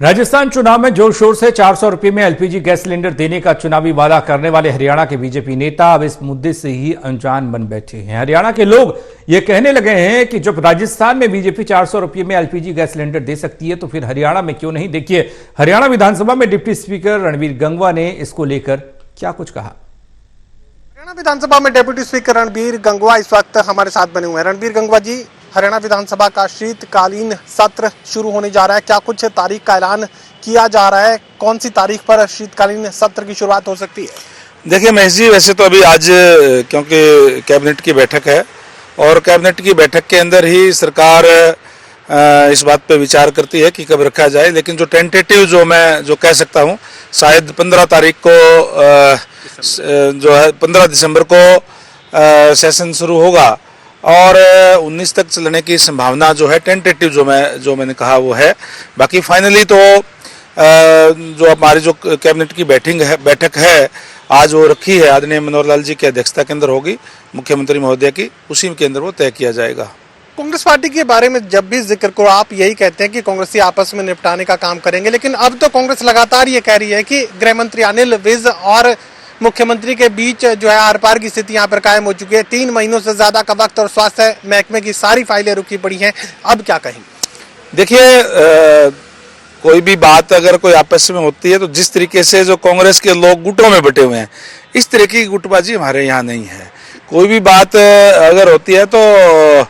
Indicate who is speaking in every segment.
Speaker 1: राजस्थान चुनाव में जोर शोर से 400 रुपए में एलपीजी गैस सिलेंडर देने का चुनावी वादा करने वाले हरियाणा के बीजेपी नेता अब इस मुद्दे से ही अनजान बन बैठे हैं। हरियाणा के लोग ये कहने लगे हैं कि जब राजस्थान में बीजेपी 400 रुपए में एलपीजी गैस सिलेंडर दे सकती है तो फिर हरियाणा में क्यों नहीं। देखिए हरियाणा विधानसभा में डिप्टी स्पीकर रणबीर गंगवा ने इसको लेकर क्या कुछ कहा।
Speaker 2: हरियाणा विधानसभा में डेप्यूटी स्पीकर रणबीर गंगवा इस वक्त हमारे साथ बने हुए हैं। रणबीर गंगवा जी, हरियाणा विधानसभा का शीतकालीन सत्र शुरू होने जा रहा है, क्या कुछ तारीख का ऐलान किया जा रहा है? कौन सी तारीख पर शीतकालीन सत्र की शुरुआत हो सकती है?
Speaker 3: देखिए महेश जी, वैसे तो अभी आज क्योंकि कैबिनेट की बैठक है और कैबिनेट की बैठक के अंदर ही सरकार इस बात पे विचार करती है कि कब रखा जाए, लेकिन जो टेंटेटिव जो कह सकता हूँ शायद 15 तारीख को जो है 15 दिसंबर को सेशन शुरू होगा और 19 तक चलने की संभावना जो है टेंटेटिव जो मैंने कहा वो है। बाकी फाइनली तो जो हमारी जो कैबिनेट की बैठक है आज वो रखी है, आदरणीय मनोहर लाल जी की अध्यक्षता के अंदर होगी, मुख्यमंत्री महोदय की, उसी के अंदर वो तय किया जाएगा।
Speaker 2: कांग्रेस पार्टी के बारे में जब भी जिक्र करो आप यही कहते हैं कि कांग्रेसी आपस में निपटाने का काम करेंगे, लेकिन अब तो कांग्रेस लगातार ये कह रही है कि गृह मंत्री अनिल विज और मुख्यमंत्री के बीच जो है आर पार की स्थिति यहाँ पर कायम हो चुकी है। 3 महीनों से ज्यादा का वक्त और स्वास्थ्य महकमे की सारी फाइलें रुकी पड़ी हैं, अब क्या कहेंगे?
Speaker 3: देखिए कोई भी बात अगर कोई आपस में होती है तो जिस तरीके से जो कांग्रेस के लोग गुटों में बटे हुए हैं, इस तरह की गुटबाजी हमारे यहाँ नहीं है। कोई भी बात अगर होती है तो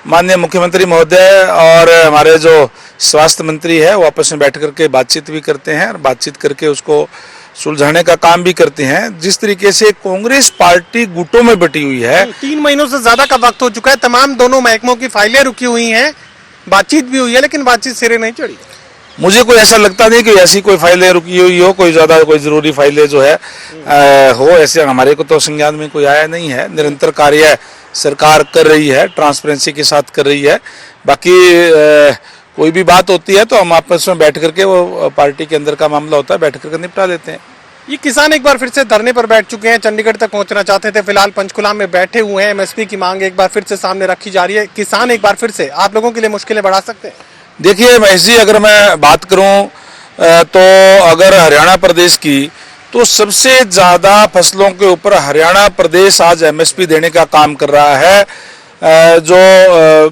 Speaker 3: माननीय मुख्यमंत्री महोदय और हमारे जो स्वास्थ्य मंत्री है वो आपस में बैठ करके बातचीत भी करते हैं और बातचीत करके उसको सुलझाने का काम भी करते हैं। जिस तरीके से कांग्रेस पार्टी गुटों में बटी हुई है,
Speaker 2: 3 महीनों से ज्यादा का वक्त हो चुका है, तमाम दोनों महकमों की फाइलें रुकी हुई हैं, बातचीत भी हुई है लेकिन बातचीत सिरे नहीं चढ़ी।
Speaker 3: मुझे कोई ऐसा लगता नहीं कि ऐसी कोई फाइलें रुकी हुई हो, कोई ज्यादा कोई जरूरी फाइलें जो है हो, ऐसे हमारे को तो संज्ञान में कोई आया नहीं है। निरंतर कार्य सरकार कर रही है, ट्रांसपेरेंसी के साथ कर रही है। बाकी कोई भी बात होती है तो हम आपस में बैठ करके, वो पार्टी के अंदर का मामला होता है, बैठ करके निपटा देते हैं।
Speaker 2: ये किसान एक बार फिर से धरने पर बैठ चुके हैं, चंडीगढ़ तक पहुंचना चाहते थे, फिलहाल पंचकुला में बैठे हुए हैं। एमएसपी की मांग एक बार फिर से सामने रखी जा रही है, किसान एक बार फिर से आप लोगों के लिए मुश्किलें बढ़ा सकते हैं?
Speaker 3: देखिए महेश जी, अगर मैं बात करूं तो अगर हरियाणा प्रदेश की, तो सबसे ज्यादा फसलों के ऊपर हरियाणा प्रदेश आज एमएसपी देने का काम कर रहा है। जो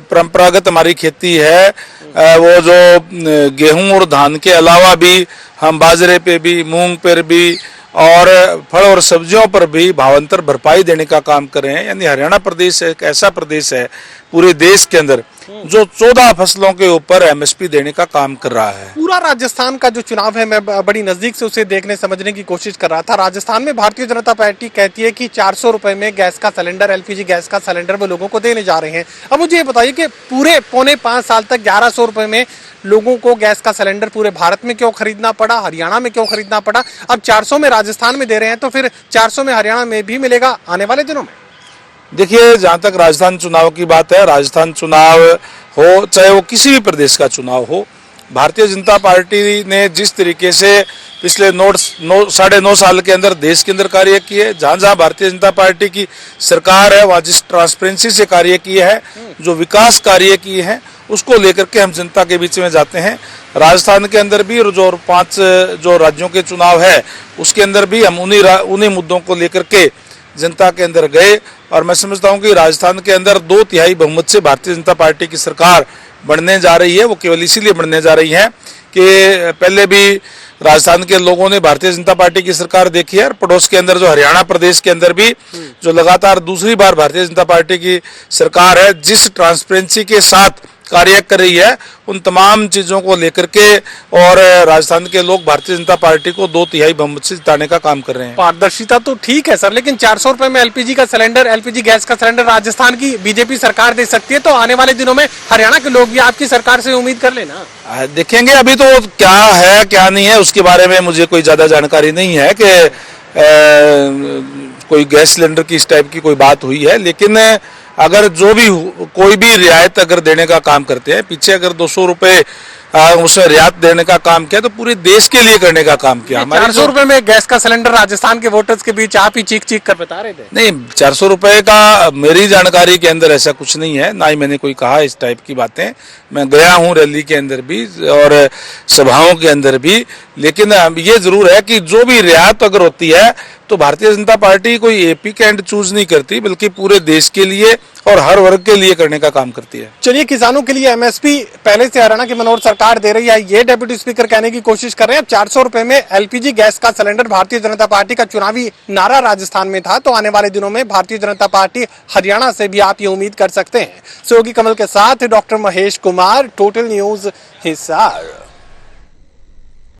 Speaker 3: परंपरागत हमारी खेती है, वो जो गेहूं और धान के अलावा भी हम बाजरे पे भी, मूंग पर भी और फल और सब्जियों पर भी भावांतर भरपाई देने का काम कर रहे हैं। यानी हरियाणा प्रदेश एक ऐसा प्रदेश है पूरे देश के अंदर जो 14 फसलों के ऊपर एमएसपी देने का काम कर रहा है।
Speaker 2: पूरा राजस्थान का जो चुनाव है, मैं बड़ी नजदीक से उसे देखने समझने की कोशिश कर रहा था। राजस्थान में भारतीय जनता पार्टी कहती है कि 400 रुपए में गैस का सिलेंडर, एलपीजी गैस का सिलेंडर वो लोगों को देने जा रहे हैं। अब मुझे ये बताइए कि पूरे पौने 5 साल तक 1100 रुपए में लोगों को गैस का सिलेंडर पूरे भारत में क्यों खरीदना पड़ा, हरियाणा में क्यों खरीदना पड़ा? अब 400 में राजस्थान में दे रहे हैं तो फिर 400 में हरियाणा में भी मिलेगा आने वाले दिनों में?
Speaker 3: देखिए, जहां तक राजस्थान चुनाव की बात है, राजस्थान चुनाव हो चाहे वो किसी भी प्रदेश का चुनाव हो, भारतीय जनता पार्टी ने जिस तरीके से पिछले 9.5 साल के अंदर देश के अंदर कार्य किए, जहां जहां भारतीय जनता पार्टी की सरकार है वहां जिस ट्रांसपेरेंसी से कार्य किए है, जो विकास कार्य किए हैं, उसको लेकर के हम जनता के बीच में जाते हैं। राजस्थान के अंदर भी जो 5 जो राज्यों के चुनाव है उसके अंदर भी हम उन्हीं मुद्दों को लेकर के जनता के अंदर गए और मैं समझता हूं कि राजस्थान के अंदर 2/3 बहुमत से भारतीय जनता पार्टी की सरकार बनने जा रही है। वो केवल इसीलिए बनने जा रही है कि पहले भी राजस्थान के लोगों ने भारतीय जनता पार्टी की सरकार देखी है और पड़ोस के अंदर जो हरियाणा प्रदेश के अंदर भी जो लगातार दूसरी बार भारतीय जनता पार्टी की सरकार है, जिस ट्रांसपेरेंसी के साथ कार्य कर रही है, उन तमाम चीजों को लेकर के और राजस्थान के लोग भारतीय जनता पार्टी को 2/3 बहुमत से जिताने का काम कर रहे हैं।
Speaker 2: पारदर्शिता तो ठीक है सर, लेकिन 400 रुपए में एलपीजी का सिलेंडर, एलपीजी गैस का सिलेंडर राजस्थान की बीजेपी सरकार दे सकती है, तो आने वाले दिनों में हरियाणा के लोग भी आपकी सरकार से उम्मीद कर लेना।
Speaker 3: देखेंगे, अभी तो क्या है क्या नहीं है उसके बारे में मुझे कोई ज्यादा जानकारी नहीं है कि कोई गैस सिलेंडर की इस टाइप की कोई बात हुई है, लेकिन अगर जो भी कोई भी रियायत अगर देने का काम करते हैं, पीछे अगर 200 रुपए उसमें रियायत देने का काम किया, तो पूरे देश के लिए करने का काम किया। हमारी
Speaker 2: 400 रुपए में गैस का सिलेंडर राजस्थान के वोटर्स के बीच आप ही चीख चीख कर बता रहे थे।
Speaker 3: नहीं, 400 रुपए का मेरी जानकारी के अंदर ऐसा कुछ नहीं है, ना ही मैंने कोई कहा इस टाइप की बातें। मैं गया हूं रैली के अंदर भी और सभाओं के अंदर भी, लेकिन ये जरूर है कि जो भी रियायत अगर होती है तो भारतीय जनता पार्टी कोई एपी कैंड चूज नहीं करती, बल्कि पूरे देश के लिए और हर वर्ग के लिए करने का काम करती है।
Speaker 2: चलिए, किसानों के लिए एमएसपी पहले से हरियाणा की मनोहर सरकार दे रही है, ये डेप्यूटी स्पीकर कहने की कोशिश कर रहे हैं। 400 रुपए में एलपीजी गैस का सिलेंडर भारतीय जनता पार्टी का चुनावी नारा राजस्थान में था, तो आने वाले दिनों में भारतीय जनता पार्टी हरियाणा से भी आप ये उम्मीद कर सकते हैं। सहयोगी कमल के साथ doctor Mahesh Kumar, total news Hisar.